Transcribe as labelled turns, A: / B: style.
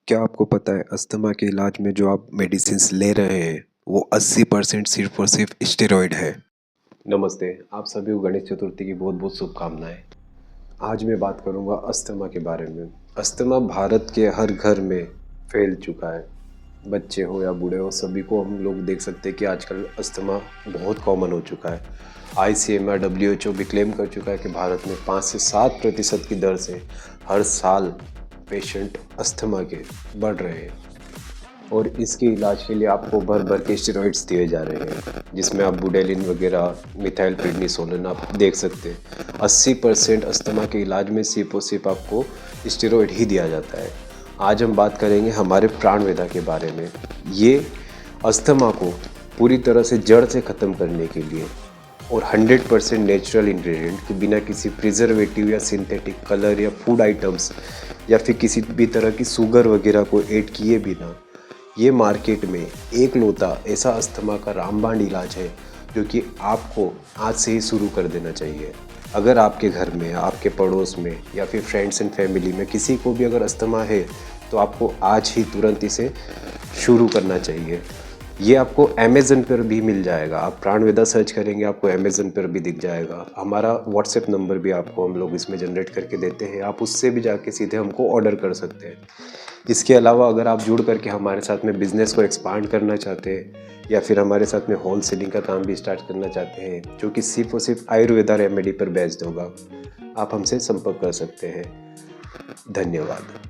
A: क्या आपको पता है अस्थमा के इलाज में जो आप मेडिसिन्स ले रहे हैं वो 80% सिर्फ और सिर्फ स्टेरॉइड है। नमस्ते, आप सभी को गणेश चतुर्थी की बहुत बहुत शुभकामनाएं। आज मैं बात करूंगा अस्थमा के बारे में। अस्थमा भारत के हर घर में फैल चुका है। बच्चे हो या बूढ़े हो, सभी को हम लोग देख सकते हैं कि आजकल अस्थमा बहुत कॉमन हो चुका है। ICMR WHO भी क्लेम कर चुका है कि भारत में 5 से 7% की दर से हर साल पेशेंट अस्थमा के बढ़ रहे हैं और इसके इलाज के लिए आपको भर भर के स्टेरॉइड्स दिए जा रहे हैं, जिसमें आप बुडेलिन वगैरह, मिथाइल प्रेडनिसोलोन आप देख सकते हैं। 80% अस्थमा के इलाज में सिर्फ और सिर्फ आपको स्टेरॉइड ही दिया जाता है। आज हम बात करेंगे हमारे प्राणवेदा के बारे में। ये अस्थमा को पूरी तरह से जड़ से ख़त्म करने के लिए और 100% नेचुरल इंग्रेडिएंट के बिना किसी प्रिजर्वेटिव या सिंथेटिक कलर या फूड आइटम्स या फिर किसी भी तरह की शुगर वगैरह को ऐड किए बिना, ये मार्केट में एक लौता ऐसा अस्थमा का रामबाण इलाज है जो कि आपको आज से ही शुरू कर देना चाहिए। अगर आपके घर में, आपके पड़ोस में या फिर फ्रेंड्स एंड फैमिली में किसी को भी अगर अस्थमा है तो आपको आज ही तुरंत इसे शुरू करना चाहिए। ये आपको अमेज़न पर भी मिल जाएगा। आप प्राणवेदा सर्च करेंगे, आपको अमेज़न पर भी दिख जाएगा। हमारा व्हाट्सएप नंबर भी आपको हम लोग इसमें जनरेट करके देते हैं, आप उससे भी जाके सीधे हमको ऑर्डर कर सकते हैं। इसके अलावा अगर आप जुड़ करके हमारे साथ में बिज़नेस को एक्सपांड करना चाहते हैं या फिर हमारे साथ में होल सेलिंग का काम भी स्टार्ट करना चाहते हैं, जो कि सिर्फ और सिर्फ आयुर्वेदा रेमेडी पर बेस्ड होगा, आप हमसे संपर्क कर सकते हैं। धन्यवाद।